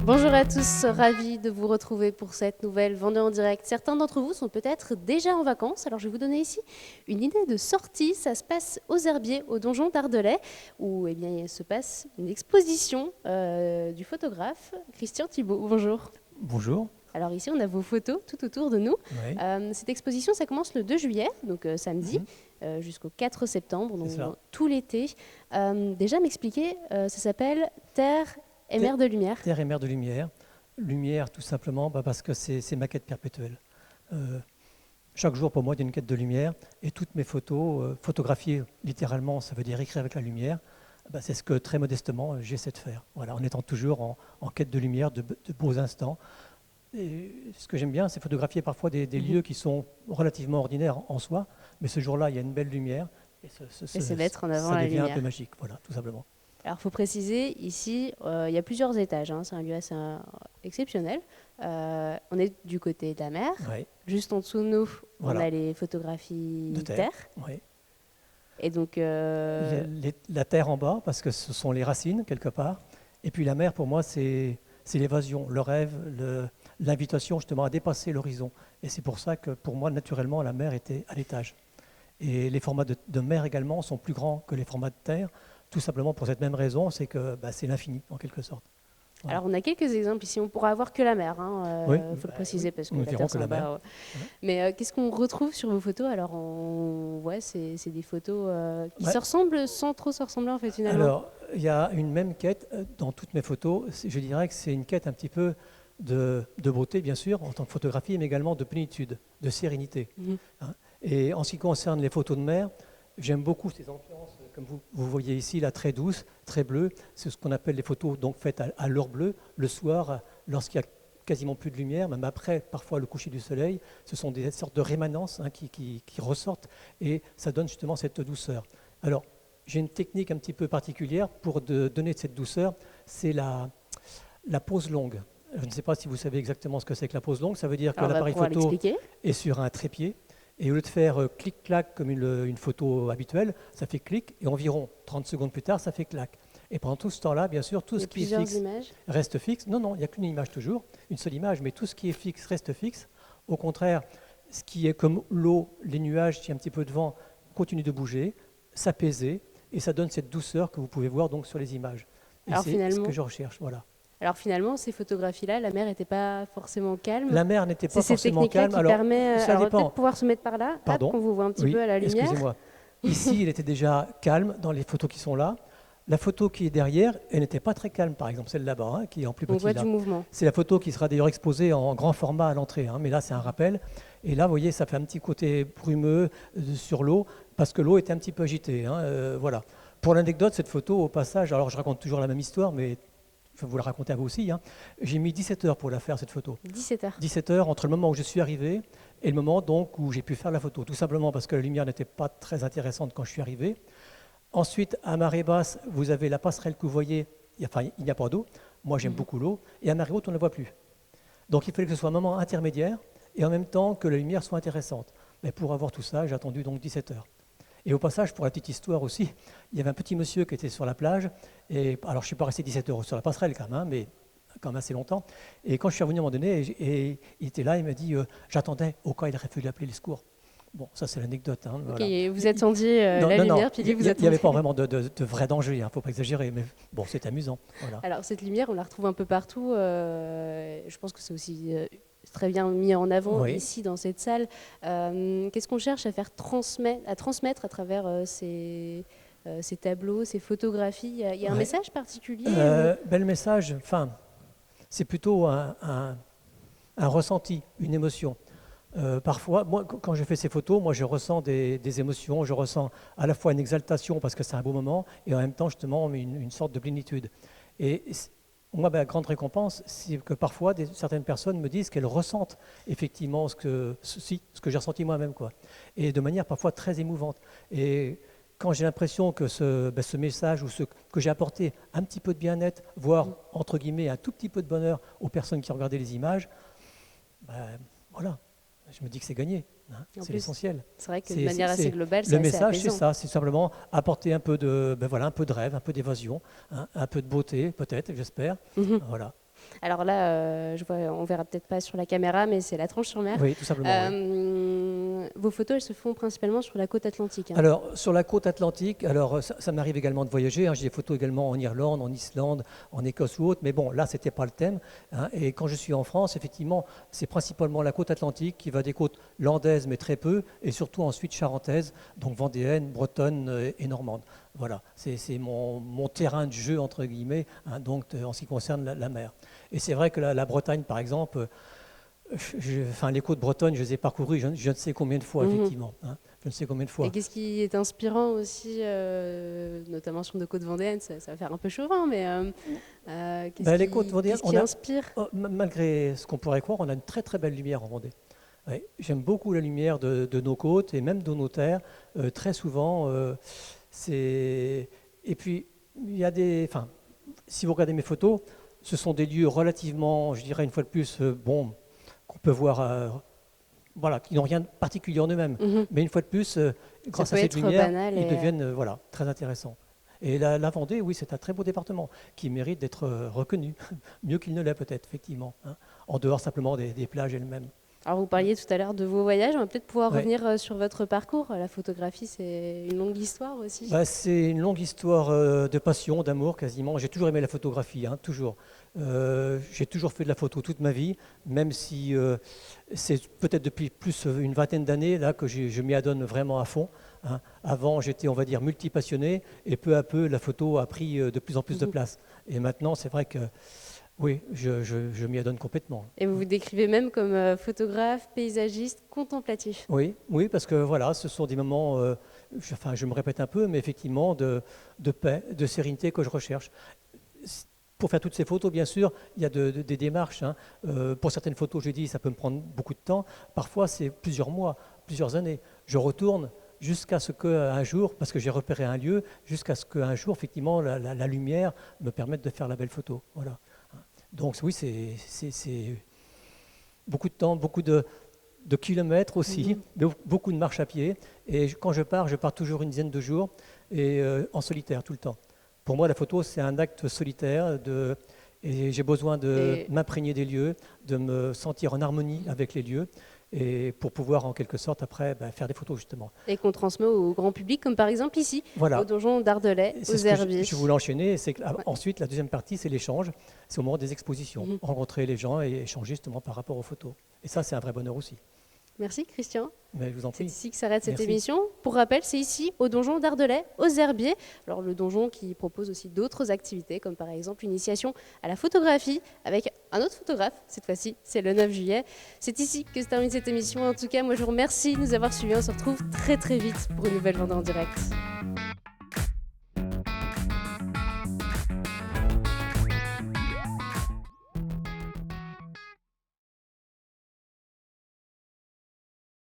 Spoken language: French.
Bonjour à tous, ravi de vous retrouver pour cette nouvelle Vendée en direct. Certains d'entre vous sont peut-être déjà en vacances, alors je vais vous donner ici une idée de sortie. Ça se passe aux Herbiers, au donjon d'Ardelais, où eh bien, il se passe une exposition du photographe Christian Thibault. Bonjour. Bonjour. Alors ici, on a vos photos tout autour de nous. Oui. Cette exposition, ça commence le 2 juillet, donc samedi, jusqu'au 4 septembre, donc tout l'été. Déjà, m'expliquer, ça s'appelle Terre et mer de lumière. Terre et mer de lumière. Lumière, tout simplement, parce que c'est ma quête perpétuelle. Chaque jour, pour moi, il y a une quête de lumière. Et toutes mes photos, photographier littéralement, ça veut dire écrire avec la lumière, c'est ce que très modestement, j'essaie de faire. Voilà, en étant toujours en quête de lumière, de beaux instants. Et ce que j'aime bien, c'est photographier parfois des lieux qui sont relativement ordinaires en soi. Mais ce jour-là, il y a une belle lumière. Et c'est mettre en avant la lumière. Ça devient un peu magique, voilà, tout simplement. Alors, il faut préciser, ici, il y a plusieurs étages. C'est un lieu assez exceptionnel. On est du côté de la mer. Oui. Juste en dessous de nous, on a les photographies de terre. Oui. Et donc, la terre en bas, parce que ce sont les racines, quelque part. Et puis la mer, pour moi, c'est l'évasion, le rêve, l'invitation justement à dépasser l'horizon. Et c'est pour ça que, pour moi, naturellement, la mer était à l'étage. Et les formats de mer également sont plus grands que les formats de terre. Tout simplement pour cette même raison, c'est que c'est l'infini, en quelque sorte. Voilà. Alors, on a quelques exemples ici. On pourra avoir que la mer, il faut le préciser, parce que nous la terre, que la mer. Mais qu'est-ce qu'on retrouve sur vos photos? Alors, c'est des photos qui se ressemblent sans trop se ressembler, en fait, finalement. Alors, il y a une même quête dans toutes mes photos. Je dirais que c'est une quête un petit peu de beauté, bien sûr, en tant que photographie, mais également de plénitude, de sérénité. Et en ce qui concerne les photos de mer, j'aime beaucoup ces ambiances, comme vous voyez ici, là, très douces, très bleues. C'est ce qu'on appelle les photos donc, faites à l'heure bleue, le soir, lorsqu'il n'y a quasiment plus de lumière, même après, parfois, le coucher du soleil. Ce sont des sortes de rémanences qui ressortent et ça donne justement cette douceur. Alors, j'ai une technique un petit peu particulière pour donner cette douceur, c'est la pose longue. Je ne sais pas si vous savez exactement ce que c'est que la pose longue. Ça veut dire que l'appareil photo est sur un trépied. Et au lieu de faire clic-clac comme une photo habituelle, ça fait clic et environ 30 secondes plus tard, ça fait clac. Et pendant tout ce temps-là, bien sûr, tout ce qui est fixe reste fixe. Non, il n'y a qu'une image toujours, une seule image, mais tout ce qui est fixe reste fixe. Au contraire, ce qui est comme l'eau, les nuages, s'il y a un petit peu de vent, continue de bouger, s'apaiser, et ça donne cette douceur que vous pouvez voir donc sur les images. Et c'est ce que je recherche, voilà. Alors finalement, ces photographies-là, la mer n'était pas forcément calme. La mer n'était pas forcément calme. C'est cette technique-là qui permet... ça dépend. Peut-être pouvoir se mettre par là, qu'on vous voit un petit peu à la lumière. Excusez-moi. Ici, il était déjà calme dans les photos qui sont là. La photo qui est derrière, elle n'était pas très calme, par exemple, celle là-bas, qui est en plus petit. On voit du mouvement. C'est la photo qui sera d'ailleurs exposée en grand format à l'entrée, mais là, c'est un rappel. Et là, vous voyez, ça fait un petit côté brumeux sur l'eau, parce que l'eau était un petit peu agitée. Voilà. Pour l'anecdote, cette photo, au passage, alors je raconte toujours la même histoire, mais je vais vous la raconter à vous aussi. J'ai mis 17 heures pour la faire, cette photo. 17 heures 17 heures entre le moment où je suis arrivé et le moment donc, où j'ai pu faire la photo. Tout simplement parce que la lumière n'était pas très intéressante quand je suis arrivé. Ensuite, à marée basse, vous avez la passerelle que vous voyez. Il n'y a pas d'eau. Moi, j'aime beaucoup l'eau. Et à marée haute, on ne la voit plus. Donc, il fallait que ce soit un moment intermédiaire et en même temps que la lumière soit intéressante. Mais pour avoir tout ça, j'ai attendu donc 17 heures. Et au passage, pour la petite histoire aussi, il y avait un petit monsieur qui était sur la plage. Et, alors, je ne suis pas resté 17 heures sur la passerelle quand même, mais quand même assez longtemps. Et quand je suis revenu à un moment donné, et il était là, il m'a dit j'attendais au cas il aurait fallu appeler les secours. Bon, ça c'est l'anecdote. Voilà. Vous attendiez la lumière, puis vous attendiez. Il n'y avait pas vraiment de vrai danger, il ne faut pas exagérer, mais bon, c'est amusant. Voilà. Alors cette lumière, on la retrouve un peu partout. Je pense que c'est aussi très bien mis en avant ici dans cette salle. Qu'est-ce qu'on cherche à faire transmettre à travers ces tableaux, ces photographies? Il y a un message particulier Le message, c'est plutôt un ressenti, une émotion. Parfois, moi, quand je fais ces photos, moi, je ressens des émotions, je ressens à la fois une exaltation parce que c'est un beau moment et en même temps, justement, une sorte de plénitude. Et moi, ma grande récompense, c'est que parfois, certaines personnes me disent qu'elles ressentent effectivement ce que j'ai ressenti moi-même, quoi. Et de manière parfois très émouvante. Et quand j'ai l'impression que ce message ou que j'ai apporté un petit peu de bien-être, voire, entre guillemets, un tout petit peu de bonheur aux personnes qui regardaient les images, ben, voilà, je me dis que c'est gagné. Hein, En c'est plus, l'essentiel. c'est vrai que C'est- de manière c'est- assez c'est- globale, c'est Le assez message, c'est apaisant. ça, c'est simplement apporter un peu un peu de rêve, un peu d'évasion, hein, un peu de beauté, peut-être, j'espère. Mhm. Voilà. Alors là, je vois, on verra peut-être pas sur la caméra, mais c'est la tranche sur mer. Oui, tout simplement. Oui. Vos photos, elles se font principalement sur la côte atlantique, hein. Alors, sur la côte atlantique, alors ça m'arrive également de voyager. Hein, j'ai des photos également en Irlande, en Islande, en Écosse ou autre. Mais bon, là, ce n'était pas le thème. Hein, et quand je suis en France, effectivement, c'est principalement la côte atlantique qui va des côtes landaises, mais très peu, et surtout ensuite charentaises, donc vendéennes, bretonnes et normandes. Voilà, c'est mon terrain de jeu, entre guillemets, hein, donc en ce qui concerne la mer. Et c'est vrai que la Bretagne, par exemple, enfin, les côtes bretonnes, je les ai parcourues je ne sais combien de fois, Mhm. effectivement. Hein, je ne sais combien de Et fois. qu'est-ce qui est inspirant aussi, notamment sur nos côtes vendéennes, ça va faire un peu chauvin, mais Ben, les côtes vendéennes, qu'est-ce qui inspire? malgré ce qu'on pourrait croire, on a une très très belle lumière en Vendée. Ouais, j'aime beaucoup la lumière de nos côtes et même de nos terres. Très souvent, c'est. Et puis, il y a des. Enfin, si vous regardez mes photos, ce sont des lieux relativement, je dirais une fois de plus, bon, qu'on peut voir, voilà, qui n'ont rien de particulier en eux-mêmes. Mhm. Mais une fois de plus, grâce peut à cette être lumière, banal ils et, deviennent voilà, très intéressants. Et la Vendée, oui, c'est un très beau département qui mérite d'être reconnu, mieux qu'il ne l'est peut-être, effectivement, hein, en dehors simplement des plages elles-mêmes. Alors vous parliez tout à l'heure de vos voyages, on va peut-être pouvoir Ouais. revenir sur votre parcours. La photographie, c'est une longue histoire aussi. Bah, c'est une longue histoire de passion, d'amour quasiment. J'ai toujours aimé la photographie, hein, toujours. J'ai toujours fait de la photo toute ma vie, même si c'est peut-être depuis plus une vingtaine d'années là que je m'y adonne vraiment à fond. Hein. Avant, j'étais, on va dire, multipassionné, et peu à peu, la photo a pris de plus en plus de place. Et maintenant, c'est vrai que oui, je m'y adonne complètement. Et vous vous décrivez même comme photographe, paysagiste, contemplatif. Oui, oui, parce que voilà, ce sont des moments, enfin, je me répète un peu, mais effectivement, de paix, de sérénité que je recherche. Pour faire toutes ces photos, bien sûr, il y a des démarches. Hein. Pour certaines photos, je dis, ça peut me prendre beaucoup de temps. Parfois, c'est plusieurs mois, plusieurs années. Je retourne jusqu'à ce qu'un jour, parce que j'ai repéré un lieu, jusqu'à ce qu'un jour, effectivement, la lumière me permette de faire la belle photo. Voilà. Donc oui, c'est beaucoup de temps, beaucoup de kilomètres aussi, beaucoup de marche à pied. Et quand je pars toujours une dizaine de jours et en solitaire tout le temps. Pour moi, la photo, c'est un acte solitaire et j'ai besoin de m'imprégner des lieux, de me sentir en harmonie avec les lieux et pour pouvoir en quelque sorte après faire des photos justement. Et qu'on transmet au grand public, comme par exemple ici, Voilà. au donjon d'Ardelais, aux Herbiers. Je voulais enchaîner. C'est que, ensuite, la deuxième partie, c'est l'échange. C'est au moment des expositions. Rencontrer les gens et échanger justement par rapport aux photos. Et ça, c'est un vrai bonheur aussi. Merci Christian. Mais je vous en C'est prie. ici que s'arrête cette Merci. émission. Pour rappel, c'est ici, au donjon d'Ardelais, aux Herbiers. Alors le donjon qui propose aussi d'autres activités, comme par exemple l'initiation à la photographie avec un autre photographe. Cette fois-ci, c'est le 9 juillet. C'est ici que se termine cette émission. En tout cas, moi je vous remercie de nous avoir suivis. On se retrouve très très vite pour une nouvelle Vendée en direct.